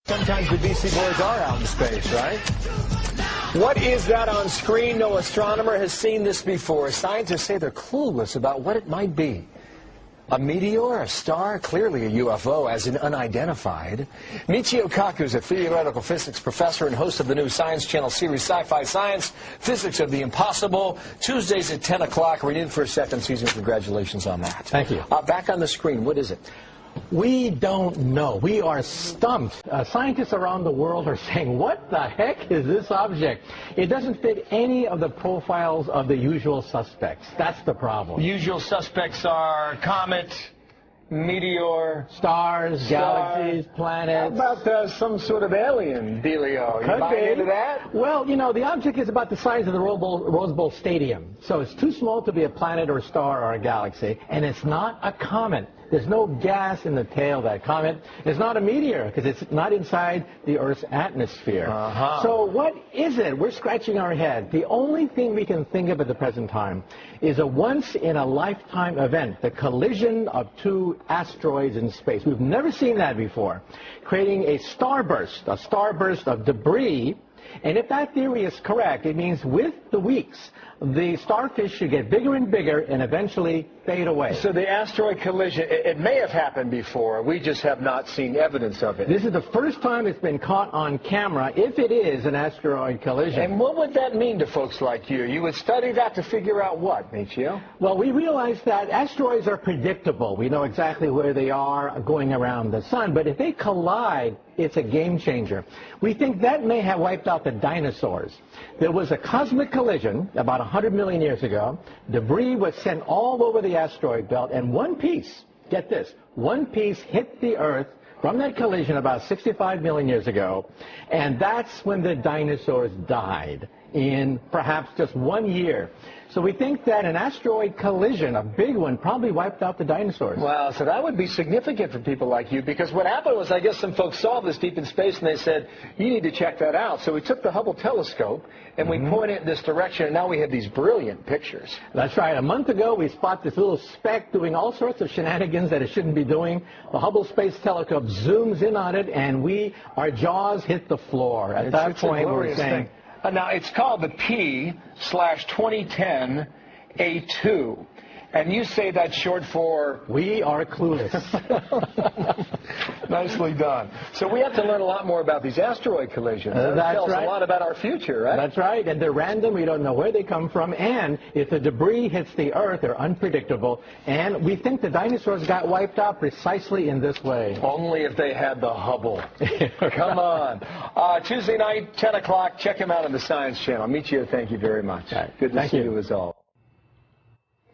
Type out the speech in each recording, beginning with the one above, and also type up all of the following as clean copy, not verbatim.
Sometimes the BC boys are out in space, right? What is that on screen? No astronomer has seen this before. Scientists say they're clueless about what it might be. A meteor, a star, clearly a UFO, as in unidentified. Michio Kaku is a theoretical physics professor and host of the new Science Channel series Sci-Fi Science, Physics of the Impossible, Tuesdays at 10 o'clock. Renewed for a second season. Congratulations on that. Thank you. Back on the screen, what is it? We don't know. We are stumped. Scientists around the world are saying, what the heck is this object? It doesn't fit any of the profiles of the usual suspects. That's the problem. Usual suspects are comet, meteor, Stars, galaxies, planets. How about some sort of alien dealio? You buy into that? Well, you know, the object is about the size of the Rose Bowl Stadium. So it's too small to be a planet or a star or a galaxy. And it's not a comet. There's no gas in the tail of that comet. It's not a meteor because it's not inside the Earth's atmosphere. So what is it? We're scratching our head. The only thing we can think of at the present time is a once-in-a-lifetime event, the collision of two asteroids in space. We've never seen that before, creating a starburst of debris. And if that theory is correct, it means with the weeks, the starfish should get bigger and bigger and eventually fade away. So the asteroid collision, it may have happened before. We just have not seen evidence of it. This is the first time it's been caught on camera, if it is an asteroid collision. And what would that mean to folks like you? You would study that to figure out what, Michio? Well, we realize that asteroids are predictable. We know exactly where they are going around the sun. But if they collide, it's a game changer. We think that may have wiped out the dinosaurs. There was a cosmic collision about 100 million years ago. Debris was sent all over the asteroid belt, and one piece, get this, one piece hit the Earth from that collision about 65 million years ago, and that's when the dinosaurs died in perhaps just 1 year. So we think that an asteroid collision, a big one, probably wiped out the dinosaurs. Wow, so that would be significant for people like you, because what happened was, I guess some folks saw this deep in space and they said, you need to check that out. So we took the Hubble telescope and we pointed it in this direction, and now we have these brilliant pictures. That's right. A month ago, we spotted this little speck doing all sorts of shenanigans that it shouldn't be doing. The Hubble Space Telescope zooms in on it, and our jaws hit the floor. At that point, we were saying... Now, it's called the P/2010 A2. And you say that's short for... We are clueless. Nicely done. So we have to learn a lot more about these asteroid collisions. That tells a lot about our future, right? That's right. And they're random. We don't know where they come from. And if the debris hits the Earth, they're unpredictable. And we think the dinosaurs got wiped out precisely in this way. Only if they had the Hubble. Come on. Tuesday night, 10 o'clock. Check him out on the Science Channel. Michio, thank you very much. Right. Good to see you as always.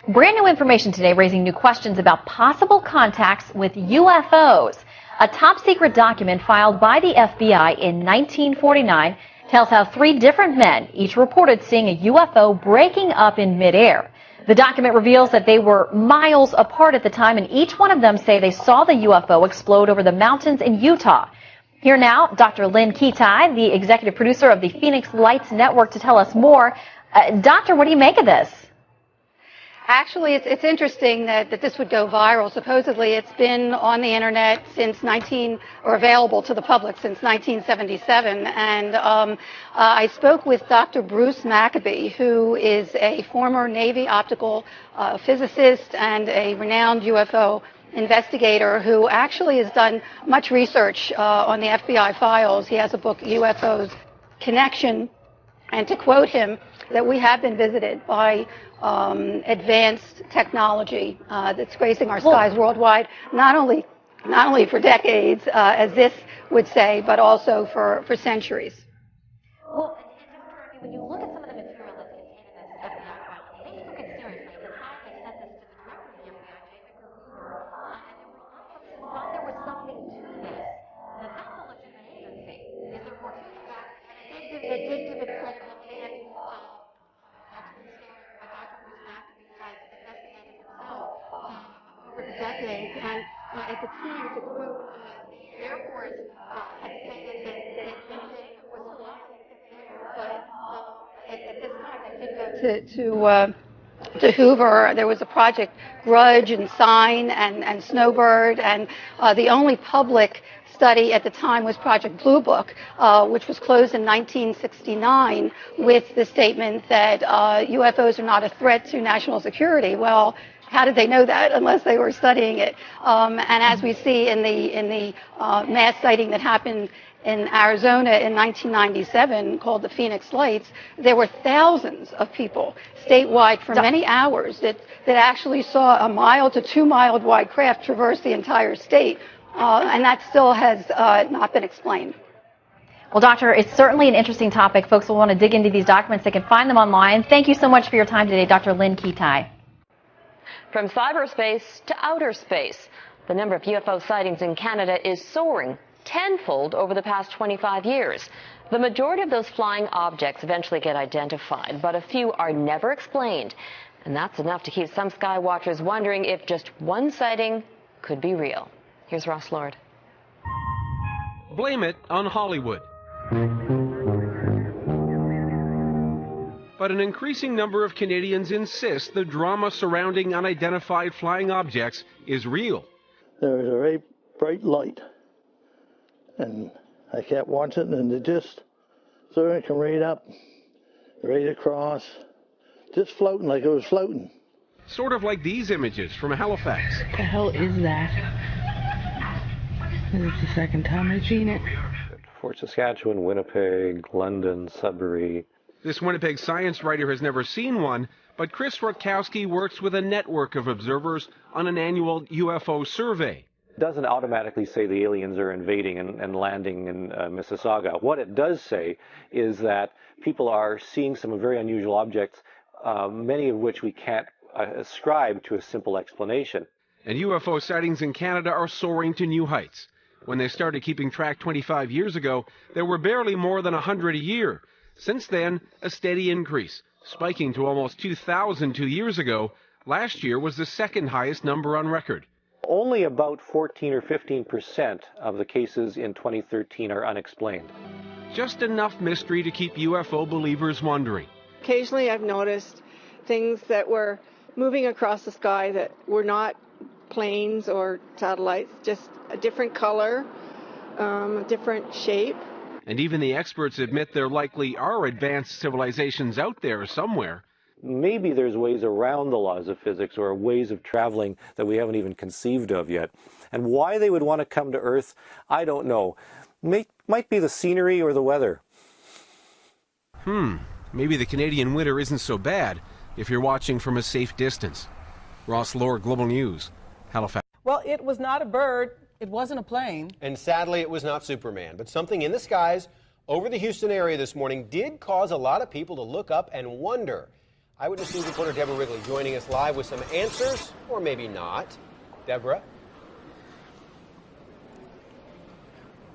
Brand new information today raising new questions about possible contacts with UFOs. A top-secret document filed by the FBI in 1949 tells how 3 different men each reported seeing a UFO breaking up in midair. The document reveals that they were miles apart at the time, and each one of them say they saw the UFO explode over the mountains in Utah. Here now, Dr. Lynn Kitai, the executive producer of the Phoenix Lights Network, to tell us more. Doctor, what do you make of this? Actually, it's interesting that this would go viral. Supposedly, it's been on the internet since available to the public since 1977. And I spoke with Dr. Bruce Maccabee, who is a former Navy optical physicist and a renowned UFO investigator who actually has done much research on the FBI files. He has a book, UFO'S Connection. And to quote him, that we have been visited by advanced technology that's gracing our skies worldwide, not only for decades, as this would say, but also for centuries. Well, when you look at some of the material that's contained in this FBI file, they took it seriously. At the time they sent this to the director of the FBI, James Kruger, and there were thought there was something to this. Now, that's a legitimate agency. Is there more to that? And it did give it credibility. Over the decades, and at the time, to quote, the Air Force had stated that anything was alive there, but at this time they did go to Hoover. There was a Project Grudge and Sign and Snowbird, and the only public study at the time was Project Blue Book, which was closed in 1969 with the statement that UFOs are not a threat to national security. Well, how did they know that unless they were studying it? And as we see in the mass sighting that happened in Arizona in 1997 called the Phoenix Lights, there were thousands of people statewide for many hours that actually saw a mile to 2 mile wide craft traverse the entire state. And that still has not been explained. Well, Doctor, it's certainly an interesting topic. Folks will want to dig into these documents. They can find them online. Thank you so much for your time today, Dr. Lynn Kitai. From cyberspace to outer space, the number of UFO sightings in Canada is soaring tenfold over the past 25 years. The majority of those flying objects eventually get identified, but a few are never explained. And that's enough to keep some sky watchers wondering if just one sighting could be real. Here's Ross Lord. Blame it on Hollywood. But an increasing number of Canadians insist the drama surrounding unidentified flying objects is real. There was a very bright light, and I kept watching, and it just sort of came right up, right across, just floating like it was floating. Sort of like these images from Halifax. What the hell is that? This is the second time I've seen it. Fort Saskatchewan, Winnipeg, London, Sudbury. This Winnipeg science writer has never seen one, but Chris Rutkowski works with a network of observers on an annual UFO survey. It doesn't automatically say the aliens are invading and landing in Mississauga. What it does say is that people are seeing some very unusual objects, many of which we can't ascribe to a simple explanation. And UFO sightings in Canada are soaring to new heights. When they started keeping track 25 years ago, there were barely more than 100 a year. Since then, a steady increase, spiking to almost 2,000 2 years ago. Last year was the second highest number on record. Only about 14 or 15% of the cases in 2013 are unexplained. Just enough mystery to keep UFO believers wondering. Occasionally I've noticed things that were moving across the sky that were not planes or satellites, just a different color, a different shape. And even the experts admit there likely are advanced civilizations out there somewhere. Maybe there's ways around the laws of physics or ways of traveling that we haven't even conceived of yet. And why they would want to come to Earth, I don't know. Might be the scenery or the weather. Maybe the Canadian winter isn't so bad if you're watching from a safe distance. Ross Lord, Global News, Halifax. Well, it was not a bird. It wasn't a plane. And sadly, it was not Superman. But something in the skies over the Houston area this morning did cause a lot of people to look up and wonder. Eyewitness News reporter Deborah Wrigley joining us live with some answers, or maybe not. Deborah?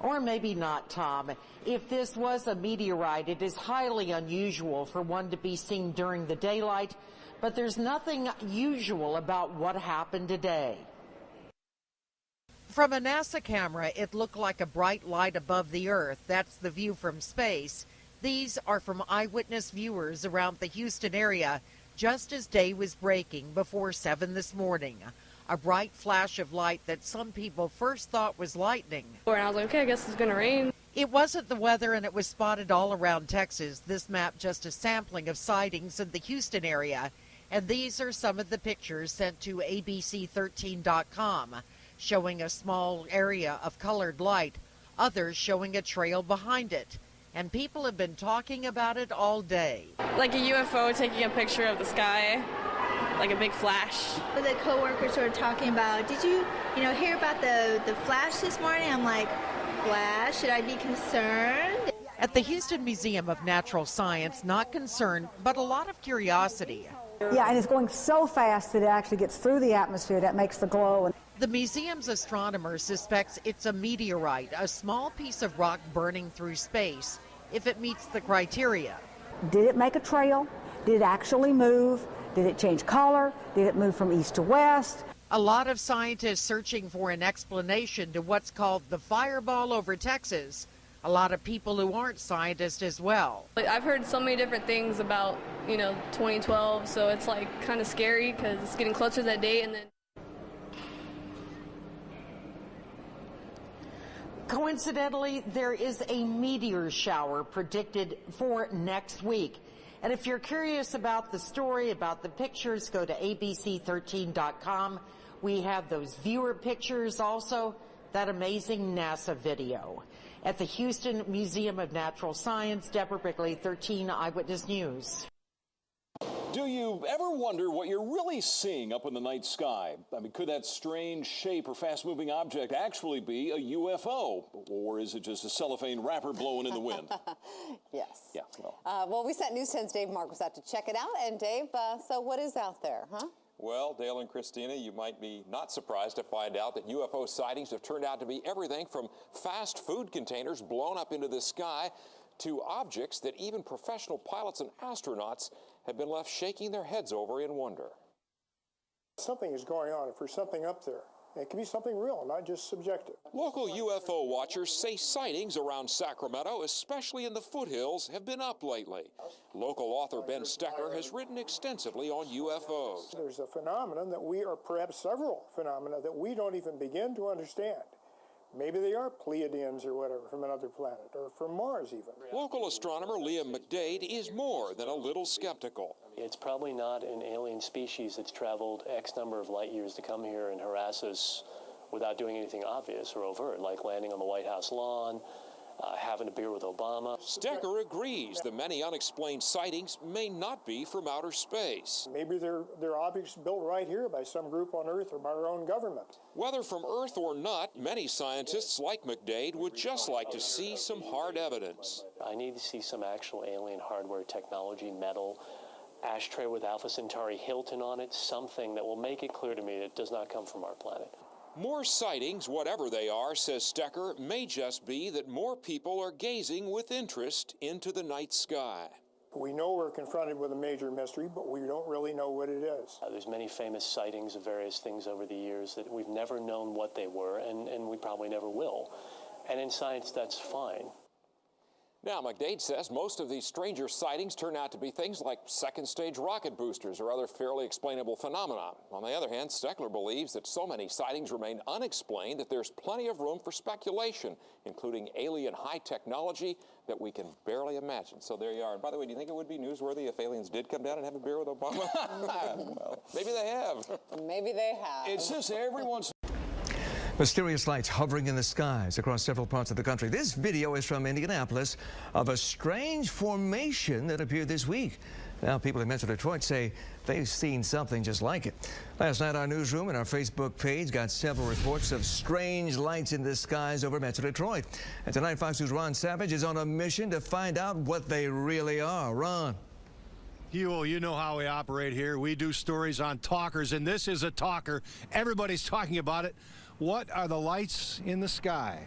Or maybe not, Tom. If this was a meteorite, it is highly unusual for one to be seen during the daylight, but there's nothing usual about what happened today. From a NASA camera, it looked like a bright light above the Earth. That's the view from space. These are from eyewitness viewers around the Houston area just as day was breaking before 7 this morning. A bright flash of light that some people first thought was lightning. And I was like, okay, I guess it's going to rain. It wasn't the weather, and it was spotted all around Texas. This map just a sampling of sightings in the Houston area. And these are some of the pictures sent to ABC13.com. Showing a small area of colored light, others showing a trail behind it. And people have been talking about it all day. Like a UFO taking a picture of the sky, like a big flash. The coworkers were talking about, did you hear about the flash this morning? I'm like, flash? Should I be concerned? At the Houston Museum of Natural Science, not concerned, but a lot of curiosity. Yeah, and it's going so fast that it actually gets through the atmosphere. That makes the glow. The museum's astronomer suspects it's a meteorite, a small piece of rock burning through space, if it meets the criteria. Did it make a trail? Did it actually move? Did it change color? Did it move from east to west? A lot of scientists searching for an explanation to what's called the fireball over Texas. A lot of people who aren't scientists as well. I've heard so many different things about, 2012, so it's like kind of scary because it's getting closer to that date. And then Coincidentally, there is a meteor shower predicted for next week. And if you're curious about the story, about the pictures, go to abc13.com. We have those viewer pictures, also that amazing NASA video. At the Houston Museum of Natural Science, Deborah Brickley, 13 Eyewitness News. Do you ever wonder what you're really seeing up in the night sky? I mean, could that strange shape or fast-moving object actually be a UFO? Or is it just a cellophane wrapper blowing in the wind? Yes. Yeah, well. Well, we sent News 10's Dave Marcos out to check it out. And Dave, so what is out there, huh? Well, Dale and Christina, you might be not surprised to find out that UFO sightings have turned out to be everything from fast food containers blown up into the sky to objects that even professional pilots and astronauts have been left shaking their heads over in wonder. Something is going on for something up there. It can be something real, not just subjective. Local UFO watchers say sightings around Sacramento, especially in the foothills, have been up lately. Local author Ben Stecker has written extensively on UFOs. There's a phenomenon that or perhaps several phenomena that we don't even begin to understand. Maybe they are Pleiadians or whatever from another planet, or from Mars even. Local astronomer Liam McDade is more than a little skeptical. It's probably not an alien species that's traveled X number of light years to come here and harass us without doing anything obvious or overt, like landing on the White House lawn, having a beer with Obama. Stecker agrees the many unexplained sightings may not be from outer space. Maybe they're objects built right here by some group on Earth or by our own government. Whether from Earth or not, many scientists like McDade would just like to see some hard evidence. I need to see some actual alien hardware, technology, metal, ashtray with Alpha Centauri Hilton on it, something that will make it clear to me that it does not come from our planet. More sightings, whatever they are, says Stecker, may just be that more people are gazing with interest into the night sky. We know we're confronted with a major mystery, but we don't really know what it is. There's many famous sightings of various things over the years that we've never known what they were, and we probably never will. And in science, that's fine. Now, McDade says most of these stranger sightings turn out to be things like second-stage rocket boosters or other fairly explainable phenomena. On the other hand, Steckler believes that so many sightings remain unexplained that there's plenty of room for speculation, including alien high technology that we can barely imagine. So there you are. And by the way, do you think it would be newsworthy if aliens did come down and have a beer with Obama? Well, maybe they have. Maybe they have. It's just everyone's... Mysterious lights hovering in the skies across several parts of the country. This video is from Indianapolis of a strange formation that appeared this week. Now, people in Metro Detroit say they've seen something just like it. Last night, our newsroom and our Facebook page got several reports of strange lights in the skies over Metro Detroit. And tonight, Fox News' Ron Savage is on a mission to find out what they really are. Ron. You know how we operate here. We do stories on talkers, and this is a talker. Everybody's talking about it. What are the lights in the sky?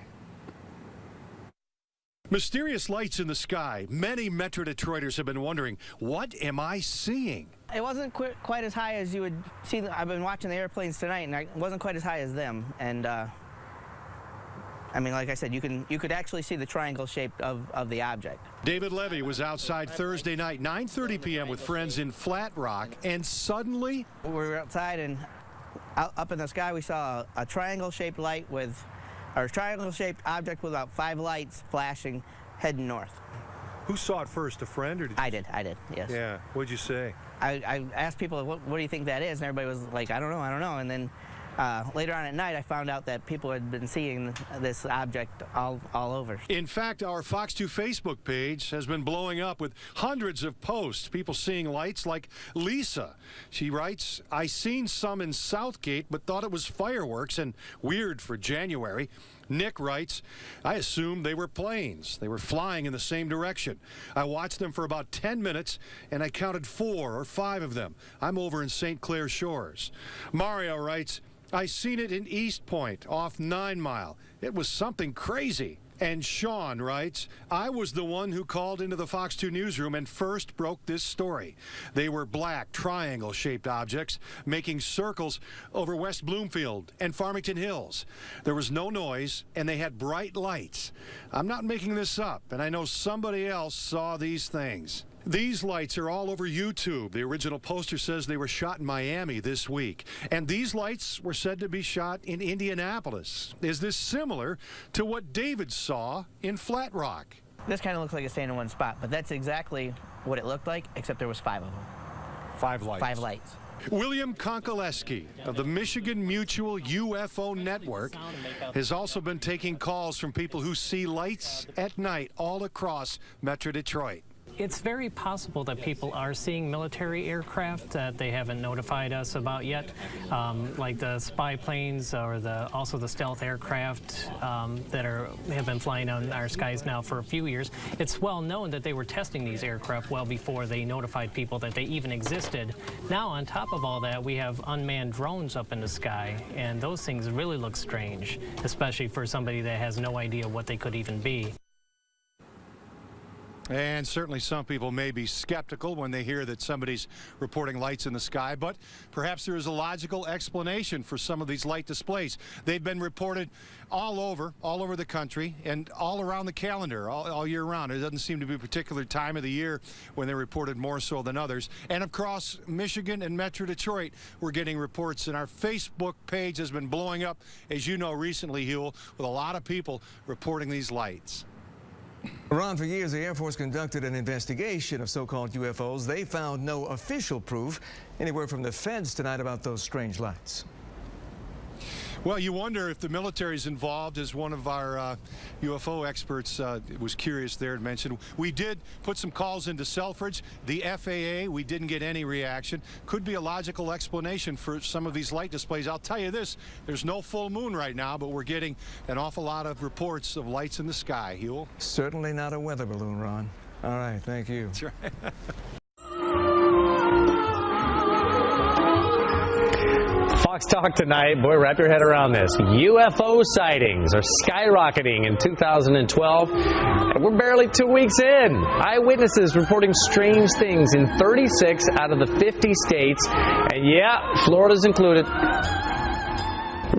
Mysterious lights in the sky. Many Metro Detroiters have been wondering, what am I seeing? It wasn't quite as high as you would see. I've been watching the airplanes tonight, and it wasn't quite as high as them. And I mean, like I said, you could actually see the triangle shape of the object. David Levy was outside Thursday night, 9:30 p.m. with friends in Flat Rock, and suddenly we were outside, and up in the sky we saw a triangle-shaped light with, or a triangle-shaped object with about 5 lights flashing, heading north. Who saw it first, a friend or did you? I did, yes. Yeah, what'd you say? I asked people, what do you think that is? And everybody was like, I don't know. And then later on at night, I found out that people had been seeing this object all over. In fact, our Fox 2 Facebook page has been blowing up with hundreds of posts, people seeing lights like Lisa. She writes, I seen some in Southgate, but thought it was fireworks and weird for January. Nick writes, I assumed they were planes. They were flying in the same direction. I watched them for about 10 minutes, and I counted 4 or 5 of them. I'm over in St. Clair Shores. Mario writes, I seen it in East Point, off 9 Mile. It was something crazy. And Sean writes, I was the one who called into the Fox 2 newsroom and first broke this story. They were black, triangle-shaped objects making circles over West Bloomfield and Farmington Hills. There was no noise, and they had bright lights. I'm not making this up, and I know somebody else saw these things. These lights are all over YouTube. The original poster says they were shot in Miami this week. And these lights were said to be shot in Indianapolis. Is this similar to what David saw in Flat Rock? This kind of looks like a stand in one spot, but that's exactly what it looked like, except there was 5 of them. 5 lights. 5 lights. William Konkoleski of the Michigan Mutual UFO Network has also been taking calls from people who see lights at night all across Metro Detroit. It's very possible that people are seeing military aircraft that they haven't notified us about yet, like the spy planes or also the stealth aircraft that have been flying on our skies now for a few years. It's well known that they were testing these aircraft well before they notified people that they even existed. Now, on top of all that, we have unmanned drones up in the sky, and those things really look strange, especially for somebody that has no idea what they could even be. And certainly some people may be skeptical when they hear that somebody's reporting lights in the sky, but perhaps there is a logical explanation for some of these light displays. They've been reported all over the country and all around the calendar, all year round. It doesn't seem to be a particular time of the year when they're reported more so than others. And across Michigan and Metro Detroit, we're getting reports, and our Facebook page has been blowing up, as you know, recently, Huel, with a lot of people reporting these lights. Ron, for years, the Air Force conducted an investigation of so-called UFOs. They found no official proof. Any word from the feds tonight about those strange lights? Well, you wonder if the military's involved, as one of our UFO experts was curious there and mentioned. We did put some calls into Selfridge, the FAA. We didn't get any reaction. Could be a logical explanation for some of these light displays. I'll tell you this, there's no full moon right now, but we're getting an awful lot of reports of lights in the sky. Huel? Certainly not a weather balloon, Ron. All right, thank you. That's right. Fox Talk tonight. Boy, wrap your head around this. UFO sightings are skyrocketing in 2012. And we're barely 2 weeks in. Eyewitnesses reporting strange things in 36 out of the 50 states. And yeah, Florida's included.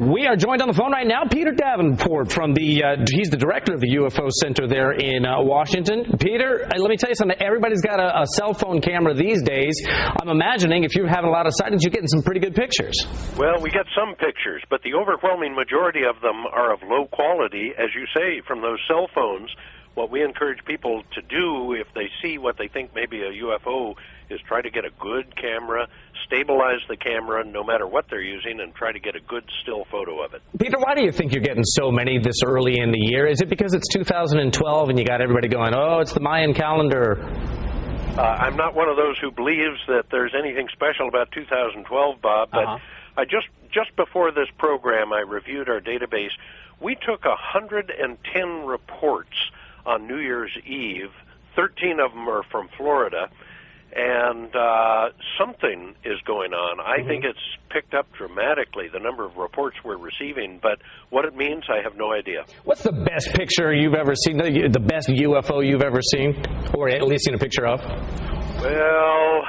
We are joined on the phone right now. Peter Davenport from he's the director of the UFO Center there in Washington. Peter, let me tell you something. Everybody's got a cell phone camera these days. I'm imagining if you're having a lot of sightings, you're getting some pretty good pictures. Well, we get some pictures, but the overwhelming majority of them are of low quality, as you say, from those cell phones. What we encourage people to do if they see what they think may be a UFO is try to get a good camera, stabilize the camera no matter what they're using, and try to get a good still photo of it. Peter, why do you think you're getting so many this early in the year? Is it because it's 2012 and you got everybody going, oh, it's the Mayan calendar? I'm not one of those who believes that there's anything special about 2012, Bob, but I just before this program, I reviewed our database. We took 110 reports on New Year's Eve. 13 of them are from Florida, and something is going on. I think it's picked up dramatically, the number of reports we're receiving, but what it means, I have no idea. What's the best picture you've ever seen, the best UFO you've ever seen, or at least seen a picture of? Well,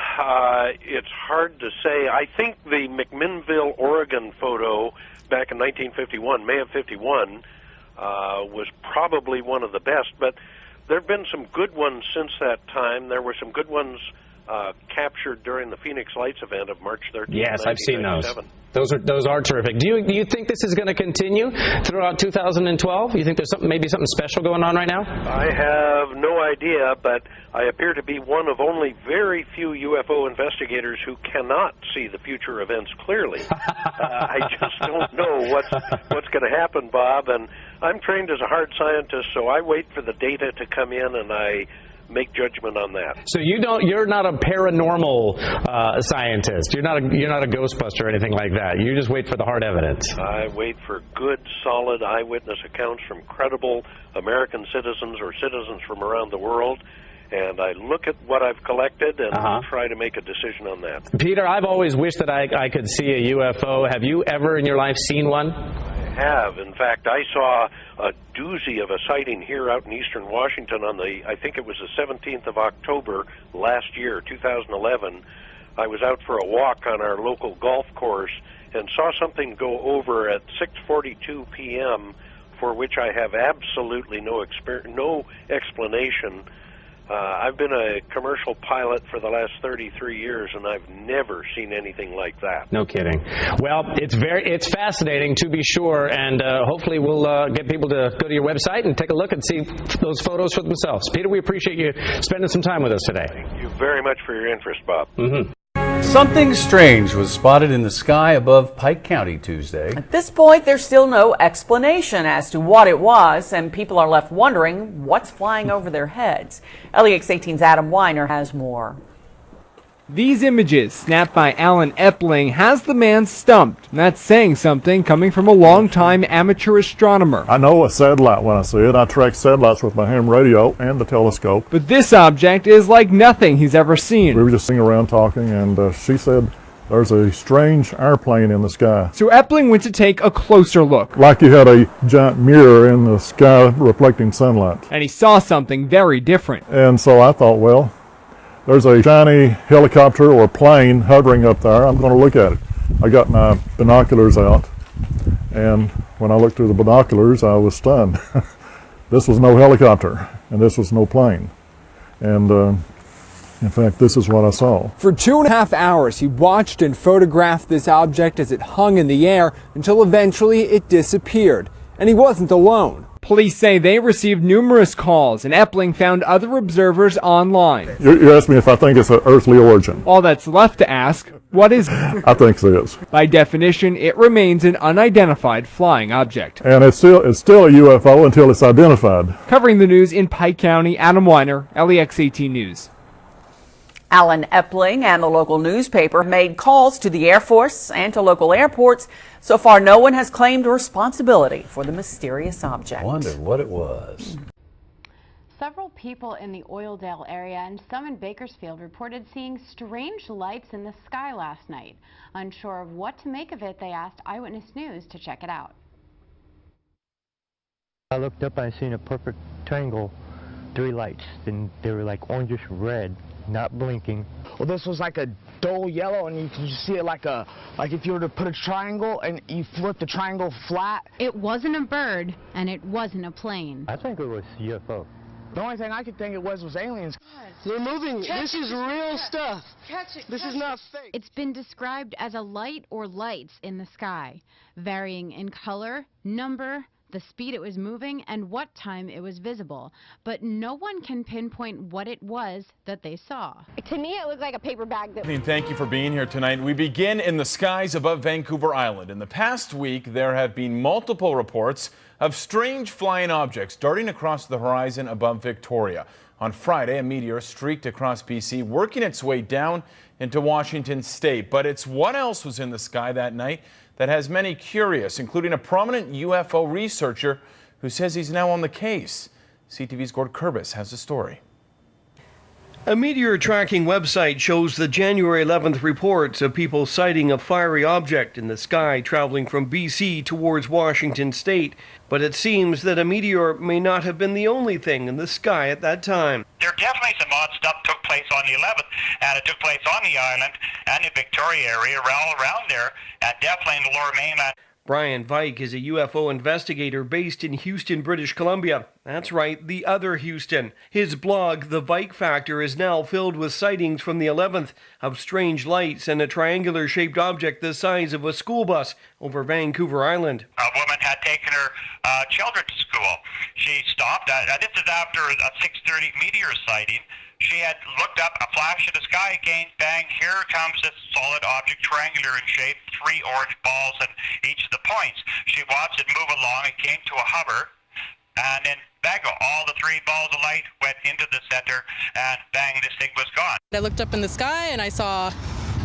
it's hard to say. I think the McMinnville, Oregon photo back in 1951, May of 51, was probably one of the best, but there have been some good ones since that time. There were some good ones captured during the Phoenix Lights event of March 13th. Yes, I've seen those. Those are terrific. Do you think this is going to continue throughout 2012? You think there's maybe something special going on right now? I have no idea, but I appear to be one of only very few UFO investigators who cannot see the future events clearly. I just don't know what's going to happen, Bob, and I'm trained as a hard scientist, so I wait for the data to come in and I make judgment on that. So you're not a paranormal scientist. You're not a ghostbuster or anything like that. You just wait for the hard evidence. I wait for good, solid eyewitness accounts from credible American citizens or citizens from around the world, and I look at what I've collected and try to make a decision on that. Peter, I've always wished that I could see a UFO. Have you ever in your life seen one? Have. In fact, I saw a doozy of a sighting here out in eastern Washington on I think it was the 17th of October last year, 2011. I was out for a walk on our local golf course and saw something go over at 6:42 p.m. for which I have absolutely no explanation. I've been a commercial pilot for the last 33 years, and I've never seen anything like that. No kidding. Well, it's fascinating to be sure, and hopefully we'll get people to go to your website and take a look and see those photos for themselves. Peter, we appreciate you spending some time with us today. Thank you very much for your interest, Bob. Mm-hmm. Something strange was spotted in the sky above Pike County Tuesday. At this point, there's still no explanation as to what it was, and people are left wondering what's flying over their heads. LEX 18's Adam Weiner has more. These images, snapped by Alan Epling, has the man stumped. That's saying something coming from a long-time amateur astronomer. I know a satellite when I see it. I track satellites with my ham radio and the telescope. But this object is like nothing he's ever seen. We were just sitting around talking, and she said there's a strange airplane in the sky. So Epling went to take a closer look. Like you had a giant mirror in the sky reflecting sunlight. And he saw something very different. And so I thought, well, there's a shiny helicopter or plane hovering up there. I'm going to look at it. I got my binoculars out, and when I looked through the binoculars, I was stunned. This was no helicopter, and this was no plane. And in fact, this is what I saw. For 2.5 hours, he watched and photographed this object as it hung in the air until eventually it disappeared. And he wasn't alone. Police say they received numerous calls, and Epling found other observers online. You're asking me if I think it's an earthly origin. All that's left to ask, what is it? I think it is. By definition, it remains an unidentified flying object. And it's still a UFO until it's identified. Covering the news in Pike County, Adam Weiner, LEX 18 News. Alan Epling and the local newspaper made calls to the Air Force and to local airports. So far, no one has claimed responsibility for the mysterious object. Wondered what it was. Several people in the Oildale area and some in Bakersfield reported seeing strange lights in the sky last night. Unsure of what to make of it, they asked Eyewitness News to check it out. I looked up and I seen a perfect triangle, 3 lights, and they were like orangish red. Not blinking. Well, this was like a dull yellow, and you can see it like if you were to put a triangle and you flip the triangle flat. It wasn't a bird, and it wasn't a plane. I think it was UFO. The only thing I could think it was aliens. They're moving. This is real stuff. This is not fake. It's been described as a light or lights in the sky, varying in color, number, the speed it was moving, and what time it was visible. But no one can pinpoint what it was that they saw. To me, it looked like a paper bag. Thank you for being here tonight. We begin in the skies above Vancouver Island. In the past week, there have been multiple reports of strange flying objects darting across the horizon above Victoria. On Friday, a meteor streaked across BC, working its way down into Washington state. But it's what else was in the sky that night that has many curious, including a prominent UFO researcher who says he's now on the case. CTV's Gord Kurbis has the story. A meteor tracking website shows the January 11th reports of people sighting a fiery object in the sky traveling from BC towards Washington state. But it seems that a meteor may not have been the only thing in the sky at that time. There definitely some odd stuff took place on the 11th, and it took place on the island and the Victoria area, all around there, and definitely in the lower mainland. Brian Vike is a UFO investigator based in Houston, British Columbia. That's right, the other Houston. His blog, The Vike Factor, is now filled with sightings from the 11th of strange lights and a triangular-shaped object the size of a school bus over Vancouver Island. A woman had taken her children to school. She stopped. This is after a 6:30 meteor sighting. She had looked up, a flash in the sky again, bang, here comes this solid object, triangular in shape, 3 orange balls at each of the points. She watched it move along, it came to a hover, and then bang, all the 3 balls of light went into the center, and bang, this thing was gone. I looked up in the sky and I saw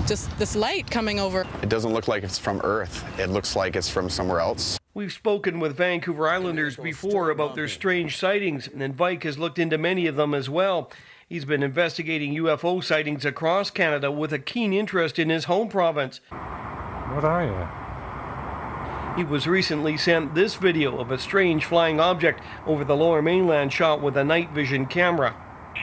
just this light coming over. It doesn't look like it's from Earth. It looks like it's from somewhere else. We've spoken with Vancouver Islanders before about their strange sightings, and Vike has looked into many of them as well. He's been investigating UFO sightings across Canada with a keen interest in his home province. What are you? He was recently sent this video of a strange flying object over the lower mainland shot with a night vision camera.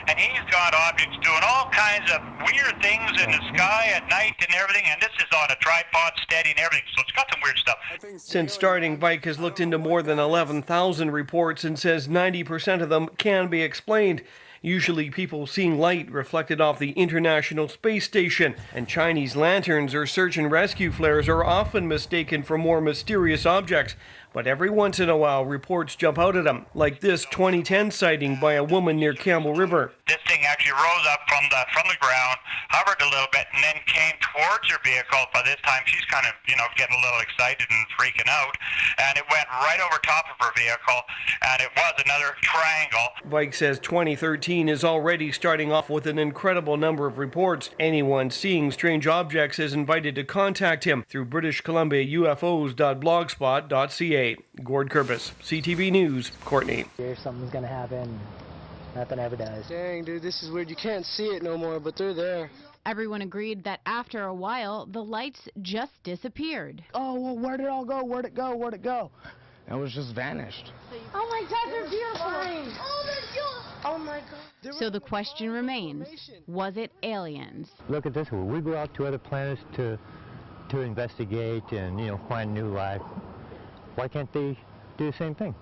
And he's got objects doing all kinds of weird things in the sky at night and everything, and this is on a tripod steady and everything, so it's got some weird stuff. Since starting, Vike has looked into more than 11,000 reports and says 90% of them can be explained. Usually people seeing light reflected off the International Space Station, and Chinese lanterns or search and rescue flares are often mistaken for more mysterious objects. But every once in a while, reports jump out at them, like this 2010 sighting by a woman near Campbell River. This thing actually rose up from the ground, hovered a little bit, and then came towards her vehicle. By this time, she's kind of, getting a little excited and freaking out, and it went right over top of her vehicle, and it was another triangle. Vike says 2013 is already starting off with an incredible number of reports. Anyone seeing strange objects is invited to contact him through British Columbia UFOs.blogspot.ca. Gord Kurbis, CTV News, Courtney. If something's gonna happen, nothing ever does. Dang, dude, this is weird. You can't see it no more, but they're there. Everyone agreed that after a while, the lights just disappeared. Oh, well, where'd it all go? Where'd it go? Where'd it go? And it was just vanished. Oh my God, they're beautiful. Oh, they're beautiful. Oh my God. So the question remains, was it aliens? Look at this one. We go out to other planets to investigate and, find new life. Why can't they do the same thing?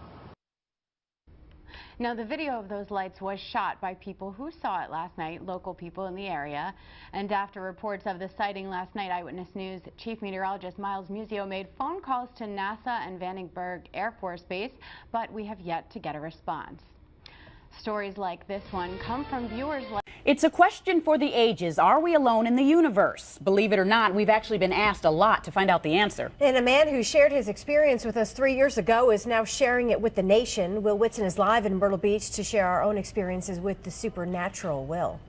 Now, the video of those lights was shot by people who saw it last night, local people in the area. And after reports of the sighting last night, Eyewitness News Chief Meteorologist Miles Musio made phone calls to NASA and Vandenberg Air Force Base, but we have yet to get a response. Stories like this one come from viewers like... It's a question for the ages. Are we alone in the universe? Believe it or not, we've actually been asked a lot to find out the answer. And a man who shared his experience with us 3 years ago is now sharing it with the nation. Will Whitson is live in Myrtle Beach to share our own experiences with the supernatural. Will.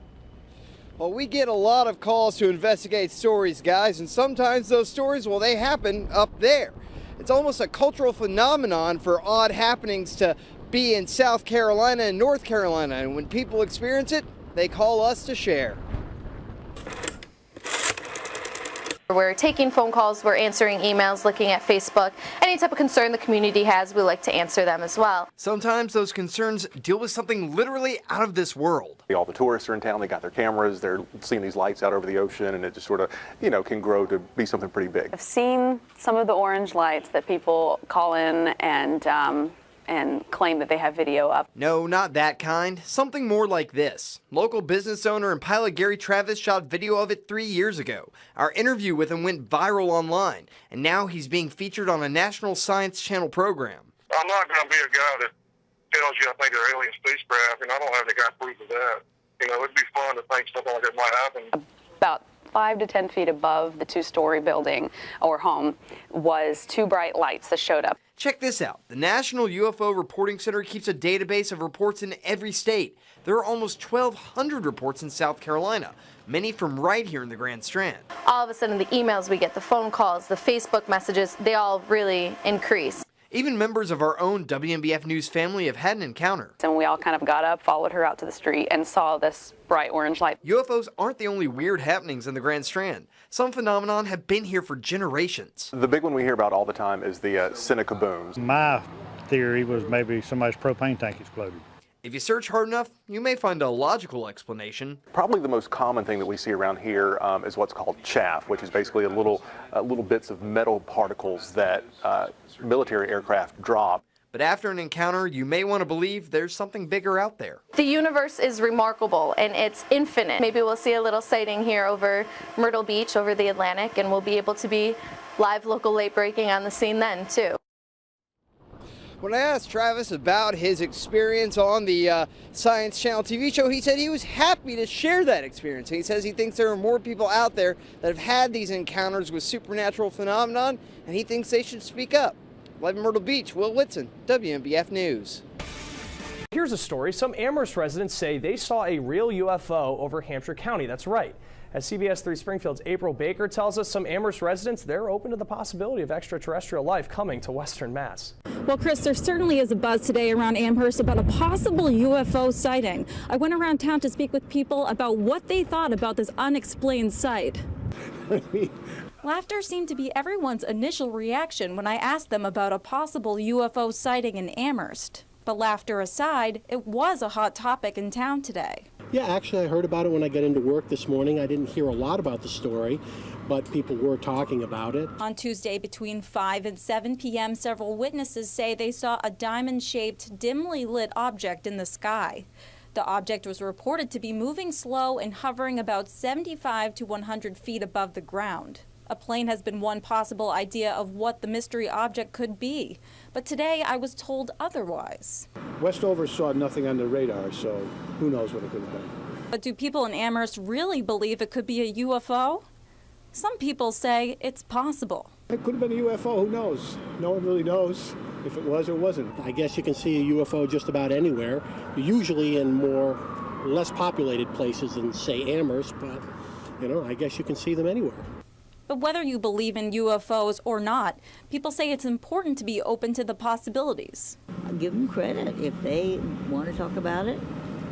Well, we get a lot of calls to investigate stories, guys, and sometimes those stories, well, they happen up there. It's almost a cultural phenomenon for odd happenings to be in South Carolina and North Carolina, and when people experience it, they call us to share. We're taking phone calls, we're answering emails, looking at Facebook. Any type of concern the community has, we like to answer them as well. Sometimes those concerns deal with something literally out of this world. All the tourists are in town, they got their cameras, they're seeing these lights out over the ocean, and it just sort of, can grow to be something pretty big. I've seen some of the orange lights that people call in and claim that they have video up. No, not that kind. Something more like this. Local business owner and pilot Gary Travis shot video of it 3 years ago. Our interview with him went viral online, and now he's being featured on a National Science Channel program. I'm not going to be a guy that tells you I think they're alien spacecraft, and I don't have any kind of proof of that. It'd be fun to think something like that might happen. About 5 to 10 feet above the two-story building or home was two bright lights that showed up. Check this out. The National UFO Reporting Center keeps a database of reports in every state. There are almost 1,200 reports in South Carolina, many from right here in the Grand Strand. All of a sudden, the emails we get, the phone calls, the Facebook messages, they all really increase. Even members of our own WNBF News family have had an encounter. And we all kind of got up, followed her out to the street, and saw this bright orange light. UFOs aren't the only weird happenings in the Grand Strand. Some phenomenon have been here for generations. The big one we hear about all the time is the Seneca booms. My theory was maybe somebody's propane tank exploded. If you search hard enough, you may find a logical explanation. Probably the most common thing that we see around here is what's called chaff, which is basically little bits of metal particles that military aircraft drop. But after an encounter, you may want to believe there's something bigger out there. The universe is remarkable and it's infinite. Maybe we'll see a little sighting here over Myrtle Beach, over the Atlantic, and we'll be able to be live local late breaking on the scene then too. When I asked Travis about his experience on the Science Channel TV show, he said he was happy to share that experience. He says he thinks there are more people out there that have had these encounters with supernatural phenomenon, and he thinks they should speak up. Live in Myrtle Beach, Will Whitson, WNBF News. Here's a story. Some Amherst residents say they saw a real UFO over Hampshire County. That's right. As CBS 3 Springfield's April Baker tells us, some Amherst residents, they're open to the possibility of extraterrestrial life coming to Western Mass. Well, Chris, there certainly is a buzz today around Amherst about a possible UFO sighting. I went around town to speak with people about what they thought about this unexplained sight. Laughter seemed to be everyone's initial reaction when I asked them about a possible UFO sighting in Amherst. But laughter aside, it was a hot topic in town today. Yeah, actually I heard about it when I got into work this morning. I didn't hear a lot about the story, but people were talking about it. On Tuesday between 5 and 7 p.m., several witnesses say they saw a diamond-shaped, dimly lit object in the sky. The object was reported to be moving slow and hovering about 75 to 100 feet above the ground. A plane has been one possible idea of what the mystery object could be, but today I was told otherwise. Westover saw nothing on the radar, so who knows what it could have been. But do people in Amherst really believe it could be a UFO? Some people say it's possible. It could have been a UFO, who knows? No one really knows if it was or wasn't. I guess you can see a UFO just about anywhere, usually in less populated places than, say, Amherst, but, I guess you can see them anywhere. But whether you believe in UFOs or not, people say it's important to be open to the possibilities. I'll give them credit. If they want to talk about it,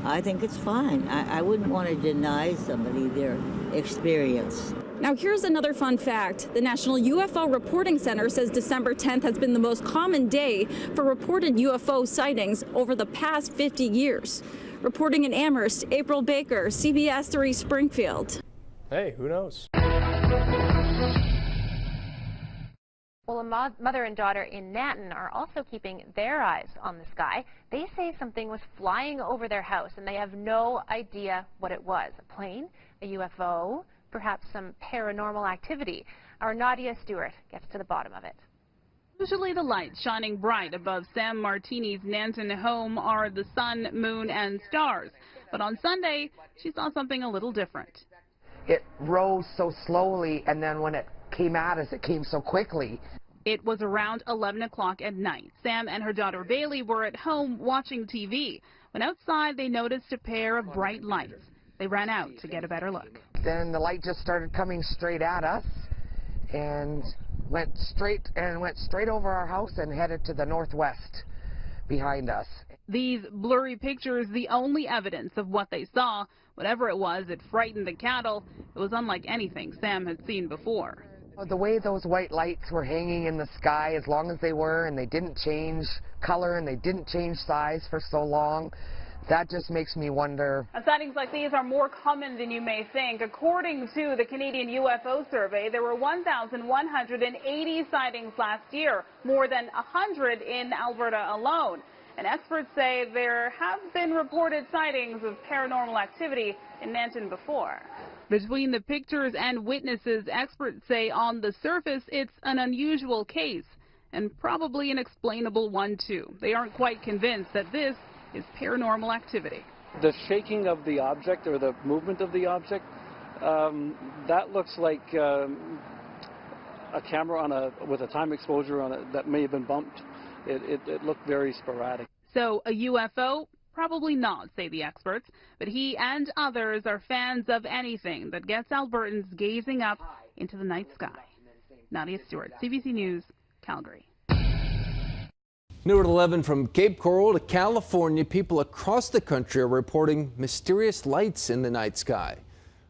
I think it's fine. I wouldn't want to deny somebody their experience. Now here's another fun fact. The National UFO Reporting Center says December 10th has been the most common day for reported UFO sightings over the past 50 years. Reporting in Amherst, April Baker, CBS 3 Springfield. Hey, who knows? Well, a mother and daughter in Nanton are also keeping their eyes on the sky. They say something was flying over their house, and they have no idea what it was. A plane, a UFO, perhaps some paranormal activity. Our Nadia Stewart gets to the bottom of it. Usually the lights shining bright above Sam Martini's Nanton home are the sun, moon, and stars. But on Sunday, she saw something a little different. It rose so slowly, and then when it came at us, it came so quickly. It was around 11 o'clock at night. Sam and her daughter Bailey were at home watching TV. When outside, they noticed a pair of bright lights. They ran out to get a better look. Then the light just started coming straight at us and went straight over our house and headed to the northwest behind us. These blurry pictures, the only evidence of what they saw. Whatever it was, it frightened the cattle. It was unlike anything Sam had seen before. The way those white lights were hanging in the sky as long as they were, and they didn't change color and they didn't change size for so long, that just makes me wonder. Sightings like these are more common than you may think. According to the Canadian UFO survey, there were 1,180 sightings last year, more than 100 in Alberta alone. And experts say there have been reported sightings of paranormal activity in Nanton before. Between the pictures and witnesses, experts say on the surface it's an unusual case, and probably an explainable one too. They aren't quite convinced that this is paranormal activity. The shaking of the object or the movement of the object, that looks like a camera with a time exposure on it that may have been bumped. It looked very sporadic. So a UFO? Probably not, say the experts, but he and others are fans of anything that gets Albertans gazing up into the night sky. Nadia Stewart, CBC News, Calgary. New at 11, from Cape Coral to California, people across the country are reporting mysterious lights in the night sky.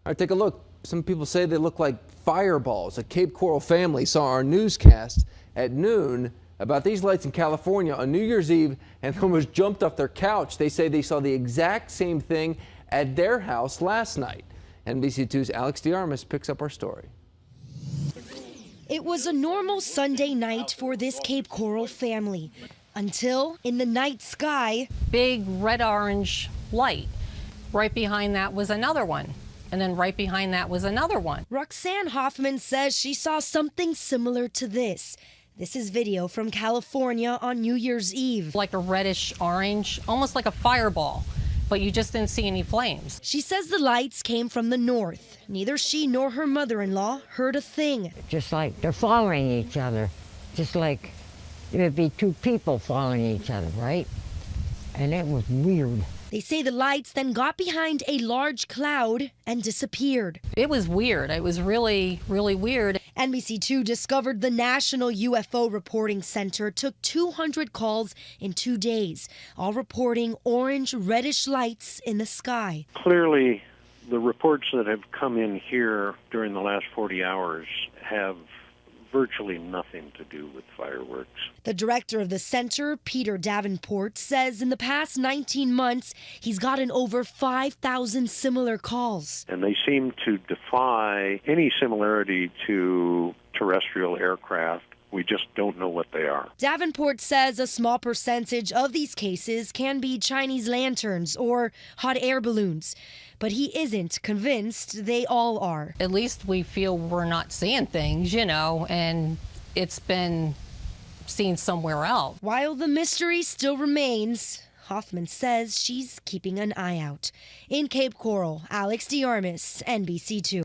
All right, take a look. Some people say they look like fireballs. A Cape Coral family saw our newscast at noon about these lights in California on New Year's Eve and almost jumped off their couch. They say they saw the exact same thing at their house last night. NBC2's Alex DeArmas picks up our story. It was a normal Sunday night for this Cape Coral family until in the night sky, big red-orange light. Right behind that was another one. And then right behind that was another one. Roxanne Hoffman says she saw something similar to this. This is video from California on New Year's Eve. Like a reddish orange, almost like a fireball, but you just didn't see any flames. She says the lights came from the north. Neither she nor her mother-in-law heard a thing. Just like they're following each other, just like it would be two people following each other, right? And it was weird. They say the lights then got behind a large cloud and disappeared. It was weird. It was really, really weird. NBC2 discovered the National UFO Reporting Center took 200 calls in 2 days, all reporting orange, reddish lights in the sky. Clearly, the reports that have come in here during the last 40 hours have virtually nothing to do with fireworks. The director of the center, Peter Davenport, says in the past 19 months, he's gotten over 5,000 similar calls. And they seem to defy any similarity to terrestrial aircraft. We just don't know what they are. Davenport says a small percentage of these cases can be Chinese lanterns or hot air balloons, but he isn't convinced they all are. At least we feel we're not seeing things, you know, and it's been seen somewhere else. While the mystery still remains, Hoffman says she's keeping an eye out. In Cape Coral, Alex DeArmas, NBC2.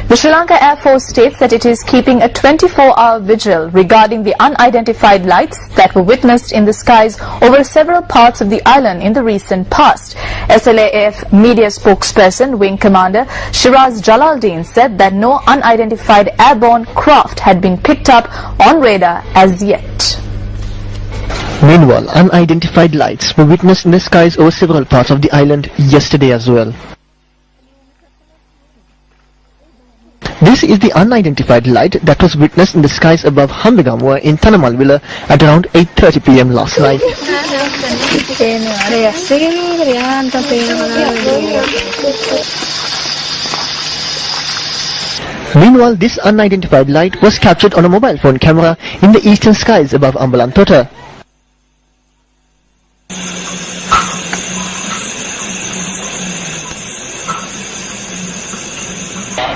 The Sri Lanka Air Force states that it is keeping a 24-hour vigil regarding the unidentified lights that were witnessed in the skies over several parts of the island in the recent past. SLAF media spokesperson, Wing Commander Shiraz Jalaldin said that no unidentified airborne craft had been picked up on radar as yet. Meanwhile, unidentified lights were witnessed in the skies over several parts of the island yesterday as well. This is the unidentified light that was witnessed in the skies above Hambegamwa in Tanamalvilla at around 8:30 p.m. last night. Meanwhile, this unidentified light was captured on a mobile phone camera in the eastern skies above Ambalantota.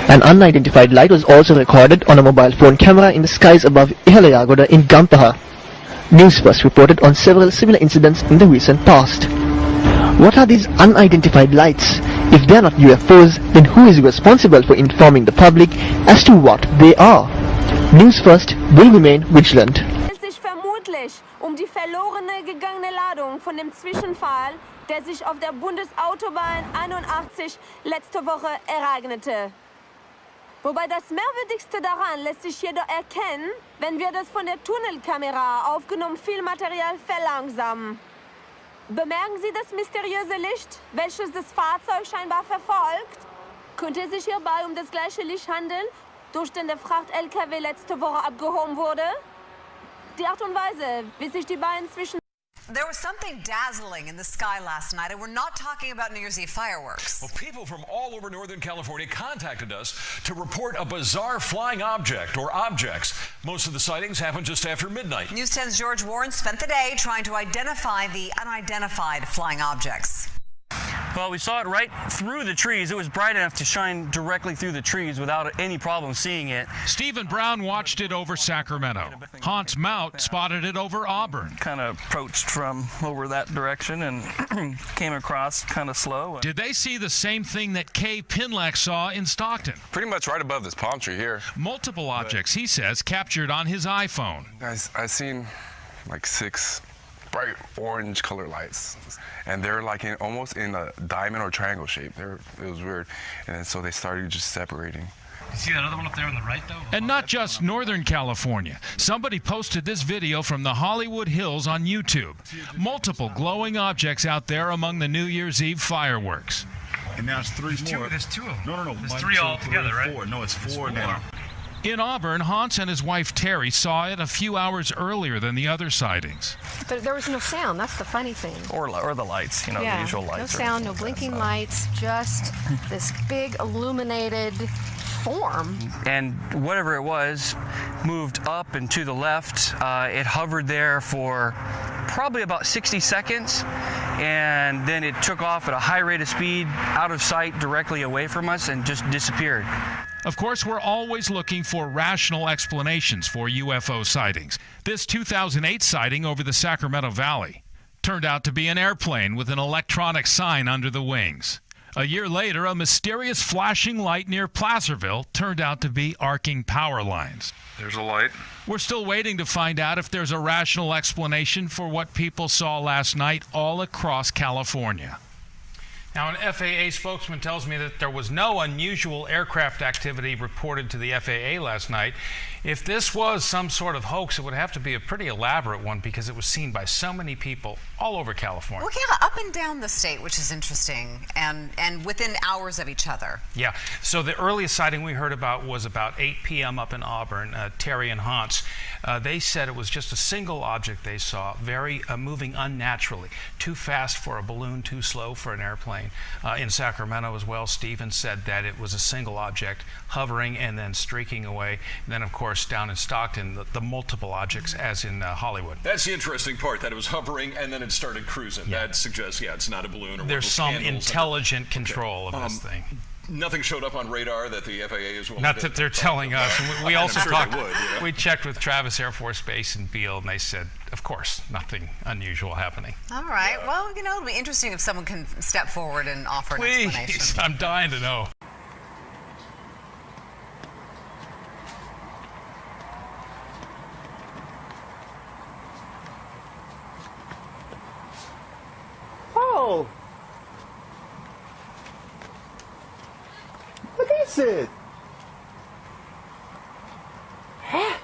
An unidentified light was also recorded on a mobile phone camera in the skies above Ihalayagoda in Gampaha. News First reported on several similar incidents in the recent past. What are these unidentified lights? If they are not UFOs, then who is responsible for informing the public as to what they are? News First will remain vigilant. Sich vermutlich die verlorene gegangene Ladung von dem Zwischenfall, der sich auf der Bundesautobahn 81 letzte Woche ereignete. Wobei das Merkwürdigste daran lässt sich jedoch erkennen, wenn wir das von der Tunnelkamera aufgenommene Filmmaterial verlangsamen. Bemerken Sie das mysteriöse Licht, welches das Fahrzeug scheinbar verfolgt? Könnte es sich hierbei das gleiche Licht handeln, durch den der Fracht-LKW letzte Woche abgehoben wurde? Die Art und Weise, wie sich die beiden zwischen There was something dazzling in the sky last night, and we're not talking about New Year's Eve fireworks. Well, people from all over Northern California contacted us to report a bizarre flying object or objects. Most of the sightings happened just after midnight. News 10's George Warren spent the day trying to identify the unidentified flying objects. Well, we saw it right through the trees. It was bright enough to shine directly through the trees without any problem seeing it. Stephen Brown watched it over Sacramento. Hans Mount spotted it over Auburn. Kind of approached from over that direction and came across kind of slow. Did they see the same thing that Kay Pinlack saw in Stockton? Pretty much right above this palm tree here. Multiple objects, he says, captured on his iPhone. Guys, I seen like 6 bright orange color lights, and they're like almost in a diamond or triangle shape. It was weird, and so they started just separating. You see that other one up there on the right, though? And not just Northern California. Somebody posted this video from the Hollywood Hills on YouTube. Multiple glowing objects out there among the New Year's Eve fireworks. And now it's 3 more. There's 2 of them. No. There's 1, 3 2, altogether, 3, right? 4. No, it's 4 now. In Auburn, Hans and his wife Terry saw it a few hours earlier than the other sightings. But there was no sound. That's the funny thing. Or the lights, you know, the usual lights. No sound, no blinking lights, just this big illuminated form. And whatever it was moved up and to the left. It hovered there for probably about 60 seconds, and then it took off at a high rate of speed, out of sight, directly away from us, and just disappeared. Of course, we're always looking for rational explanations for UFO sightings. This 2008 sighting over the Sacramento Valley turned out to be an airplane with an electronic sign under the wings. A year later, a mysterious flashing light near Placerville turned out to be arcing power lines. There's a light. We're still waiting to find out if there's a rational explanation for what people saw last night all across California. Now, an FAA spokesman tells me that there was no unusual aircraft activity reported to the FAA last night. If this was some sort of hoax, it would have to be a pretty elaborate one because it was seen by so many people all over California. Well, yeah, up and down the state, which is interesting, and within hours of each other. Yeah, so the earliest sighting we heard about was about 8 p.m. up in Auburn, Terry and Hans. They said it was just a single object they saw, moving unnaturally, too fast for a balloon, too slow for an airplane. In Sacramento as well, Stephen said that it was a single object hovering and then streaking away. And then, of course, down in Stockton, the multiple objects, as in Hollywood. That's the interesting part, that it was hovering and then it started cruising. Yeah. That suggests, yeah, it's not a balloon or there's some intelligent control of this thing. Nothing showed up on radar that the FAA is willing Not that they're telling us. And we also talked. Yeah. We checked with Travis Air Force Base in Beale, and they said, of course, nothing unusual happening. All right. Yeah. Well, you know, it'll be interesting if someone can step forward and offer an explanation. Please, I'm dying to know. Oh. What is it? Huh?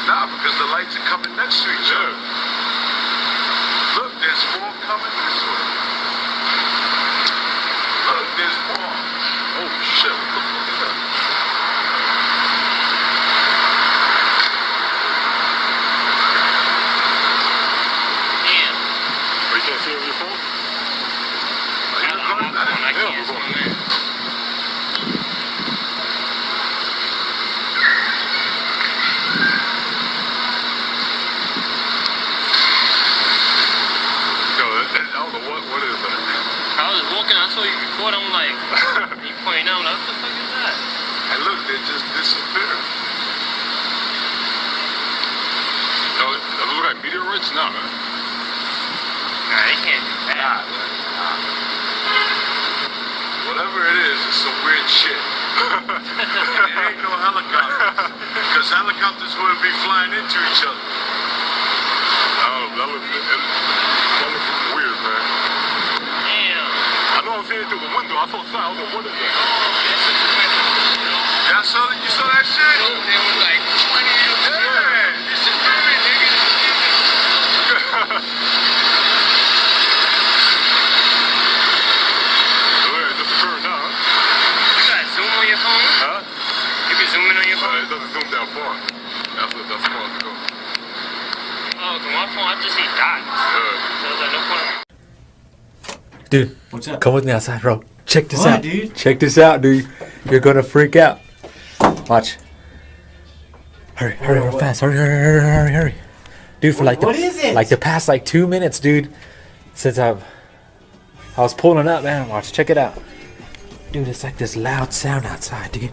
Nah, because the lights are coming next to each other. Look, there's more coming this way. Look, there's more. Oh shit, what the fuck is that? Damn. Oh, you can't see on your phone? Oh, you're going back? I can't see on there. I saw you record, I'm like, you pointing out, what the fuck is that? And look, they just disappeared. No, does it look like meteorites? No, man. Nah, they can't do that. Nah. Whatever it is, it's some weird shit. It ain't no helicopters. Because helicopters wouldn't be flying into each other. That looks weird, man. I know I'm seeing it through the window. I saw a sign. I was like, what is that? Yeah, you saw that shit? There was like 20 of them. Yeah. This is very nigga. Dude, what's up? Come with me outside, bro. Check this What, out. dude? Check this out, dude. You're gonna freak out. Watch. Hurry, real fast. Hurry. Dude, for like what is it? Like the past 2 minutes, dude. Since I was pulling up, man. Watch, check it out. Dude, it's like this loud sound outside, dude.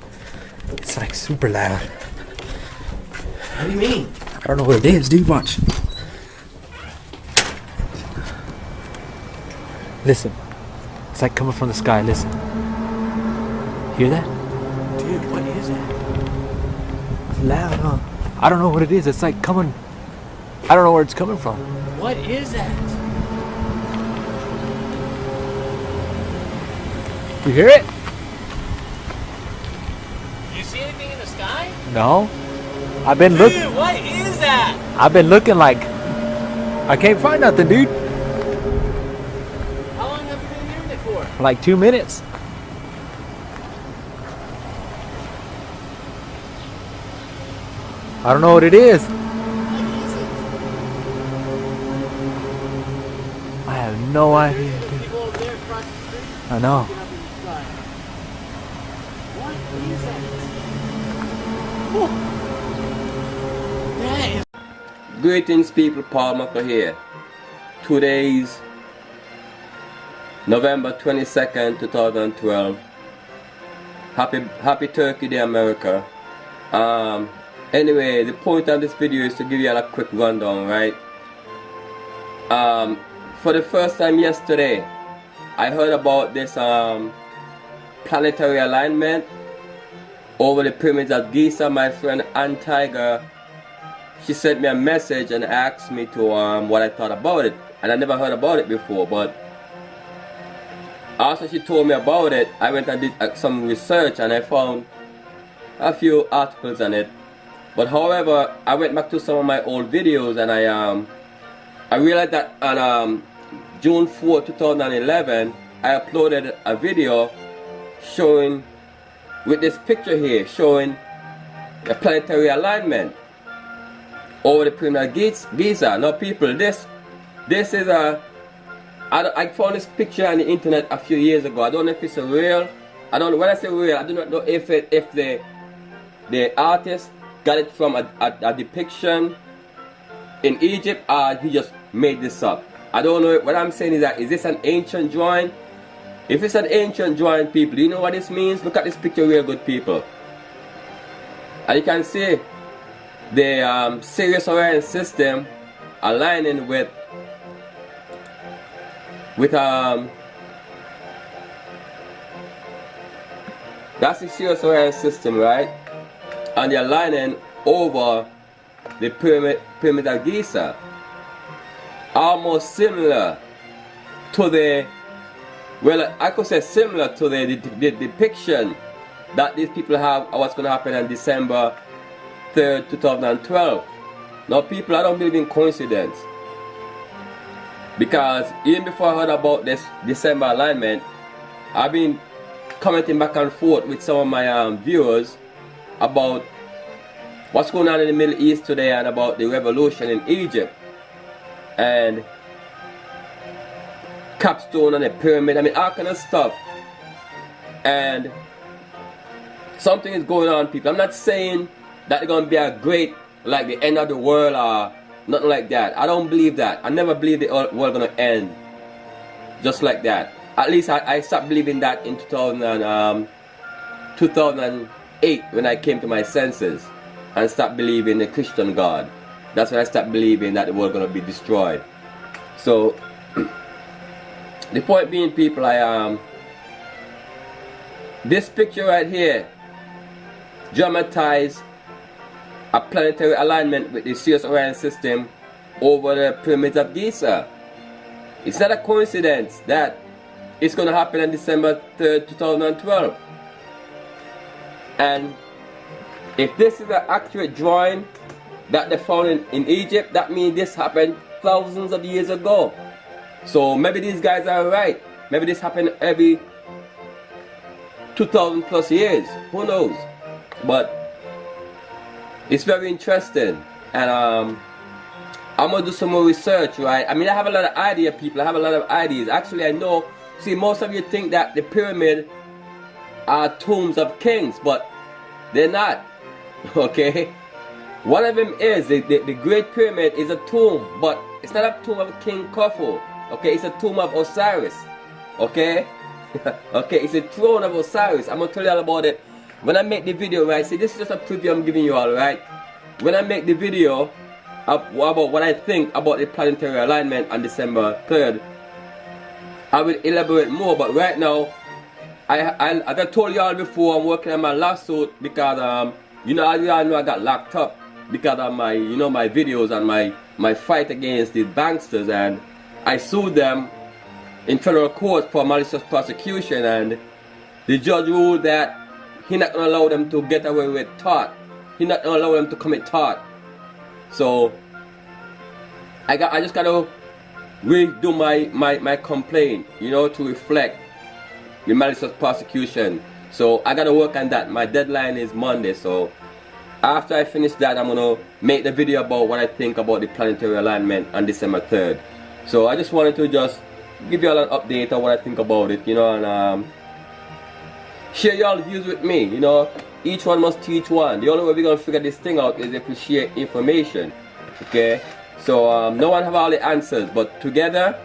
It's like super loud. What do you mean? I don't know what it is, dude. Watch. Listen. It's like coming from the sky. Listen. Hear that? Dude, what is that? It's loud, huh? I don't know what it is. It's like coming. I don't know where it's coming from. What is that? You hear it? You see anything in the sky? No. I've been looking. Dude, what is that? I've been looking like I can't find nothing, dude. How long have you been hearing it for? Like 2 minutes. I don't know what it is. I have no idea, dude. People over there across the street? I know. Looking up in the sky. What is that? That is... Greetings, people. Paul Mucker here. Today's November 22nd, 2012. Happy Turkey Day, America. Anyway, the point of this video is to give you a quick rundown, right? For the first time yesterday, I heard about this planetary alignment over the pyramids of Giza. My friend Ann Tiger, she sent me a message and asked me to what I thought about it, and I never heard about it before. But after she told me about it, I went and did some research and I found a few articles on it. But however, I went back to some of my old videos and I realized that on June 4, 2011, I uploaded a video showing, with this picture here, showing a planetary alignment over the pyramid of Giza. Now people, this is I found this picture on the internet a few years ago. I don't know if it's real. When I say real, I do not know if the artist got it from a depiction in Egypt or he just made this up. I don't know. What I'm saying is that, is this an ancient drawing? If it's an ancient drawing, people, do you know what this means? Look at this picture real good, people. And you can see the Sirius Orion system aligning with that's the Sirius Orion system, right? And they're aligning over the pyramid of Giza, almost similar to the, well, I could say similar to the depiction that these people have of what's going to happen on December 3rd, 2012. Now people, I don't believe in coincidence, because even before I heard about this December alignment, I've been commenting back and forth with some of my viewers about what's going on in the Middle East today and about the revolution in Egypt and capstone and the pyramid, I mean all kind of stuff. And something is going on, people. I'm not saying that it's going to be a great, like the end of the world or nothing like that. I don't believe that. I never believed the world going to end just like that. At least I stopped believing that in 2008 when I came to my senses and stopped believing the Christian God. That's when I stopped believing that the world going to be destroyed. So the point being, people, this picture right here dramatized a planetary alignment with the Sirius Orion system over the pyramids of Giza. It's not a coincidence that it's going to happen on December 3rd, 2012. And if this is an accurate drawing that they found in Egypt, that means this happened thousands of years ago. So maybe these guys are right. Maybe this happened every 2,000 plus years. Who knows? But it's very interesting. And I'm going to do some more research, right? I mean, I have a lot of ideas, people. I have a lot of ideas. Actually, I know See, most of you think that the pyramid are tombs of kings, but they're not. Okay? One of them is, the Great Pyramid is a tomb, but it's not a tomb of King Khufu. Okay? It's a tomb of Osiris. Okay? Okay, it's a throne of Osiris. I'm gonna tell you all about it when I make the video, right? See, this is just a preview I'm giving you all, right? When I make the video about what I think about the planetary alignment on December 3rd, I will elaborate more, but right now, as I told you all before, I'm working on my lawsuit because, you know, as you all know, I got locked up because of my, you know, my videos and my fight against the banksters, and I sued them in federal court for malicious prosecution, and the judge ruled that he's not going to allow them to get away with tort. He's not going to allow them to commit tort. So I just got to redo my complaint, you know, to reflect the malicious prosecution. So I got to work on that. My deadline is Monday, so after I finish that, I'm going to make the video about what I think about the planetary alignment on December 3rd. So I just wanted to just give you all an update on what I think about it, you know, and share your views with me, you know. Each one must teach one. The only way we're going to figure this thing out is if we share information, okay? So no one have all the answers, but together,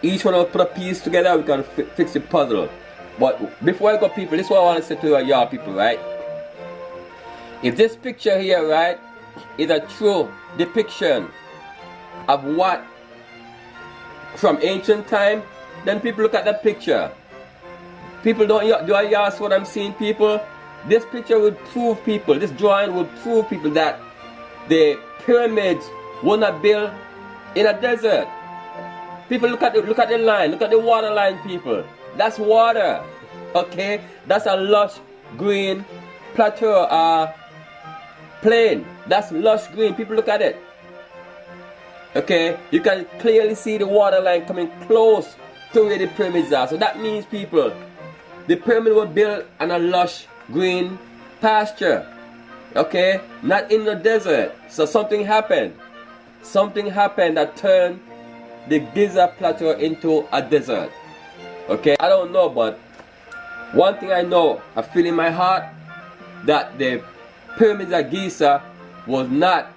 each one will put a piece together, we can fix the puzzle. But before I go, people, this is what I want to say to y'all people, right? If this picture here, right, is a true depiction of what from ancient time, then people look at that picture. People do I ask what I'm seeing, people? This picture would prove people, this drawing would prove people that the pyramids were not built in a desert. People look at the line, look at the water line, people. That's water. Okay? That's a lush green plateau plain. That's lush green. People look at it. Okay, you can clearly see the water line coming close to where the pyramids are. So that means, people, the pyramid was built on a lush green pasture. Okay, not in the desert. So something happened. Something happened that turned the Giza plateau into a desert. Okay, I don't know, but one thing I know, I feel in my heart that the pyramids of Giza was not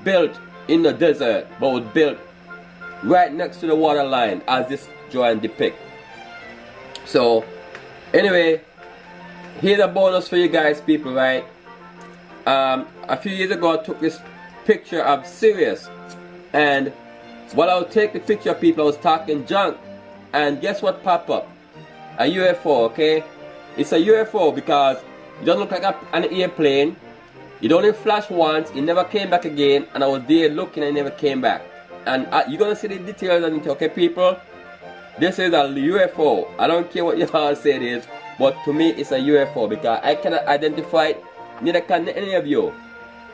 built in the desert, but was built right next to the water line, as this drawing depicts. So anyway, here's a bonus for you guys, people, right? A few years ago I took this picture of Sirius, and while I would take the picture, people, I was talking junk, and guess what popped up? A UFO. Okay, it's a UFO because it doesn't look like an airplane. It only flashed once, it never came back again, and I was there looking and it never came back. And you're gonna see the details on it, okay, people? This is a UFO. I don't care what y'all say it is, but to me it's a UFO because I cannot identify it, neither can any of you.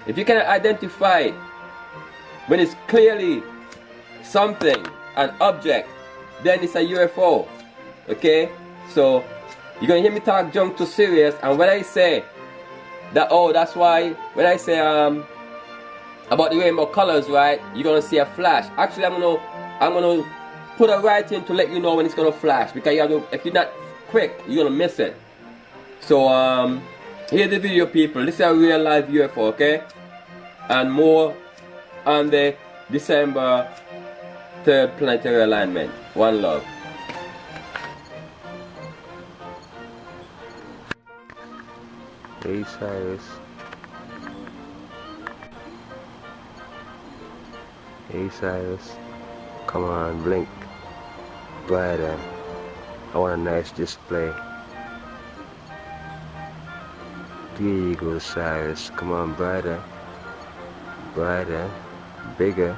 If you cannot identify it when it's clearly something, an object, then it's a UFO. Okay? So you're gonna hear me talk junk to Sirius, and when I say that, oh, that's why when I say about the rainbow colors, right, you're gonna see a flash. Actually, I'm gonna put a writing to let you know when it's gonna flash, because you have to, if you're not quick, you're gonna miss it. So here's the video, people. This is a real live UFO, okay? And more on the December 3rd planetary alignment. One love. Hey Cyrus. Hey Cyrus. Come on, blink. Brighter. I want a nice display. There you go, Cyrus. Come on, brighter. Brighter. Bigger.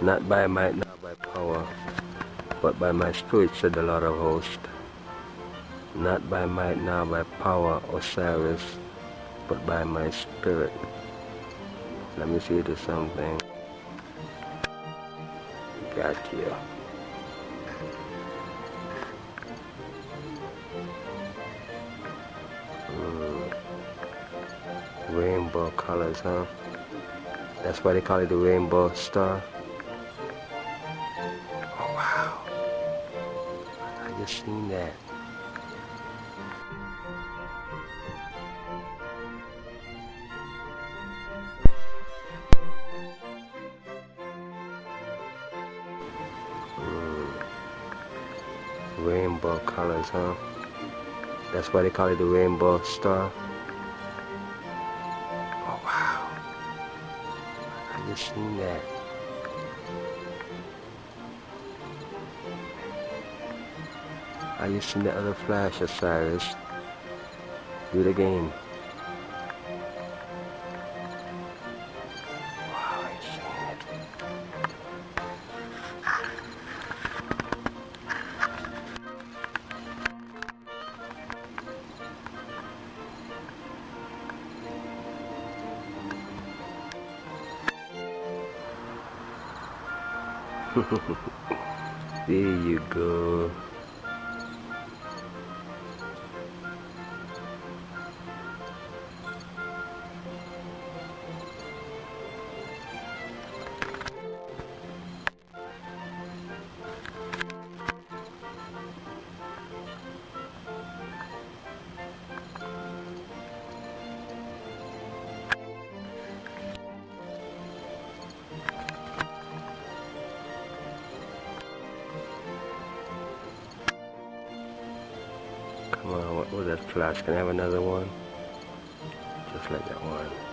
Not by might, not by power, but by my spirit, said the Lord of hosts. Not by might, nor by power, Osiris, but by my spirit. Let me see you do something. Got you. Rainbow colors, huh? That's why they call it the rainbow star. Oh wow. I just seen that. Rainbow colors, huh? That's why they call it the rainbow star. Oh wow. I just seen that. I just seen the other flash, Osiris. Do it again. Wow, I seen it. There you go. Come on, what was that flash? Can I have another one? Just like that one.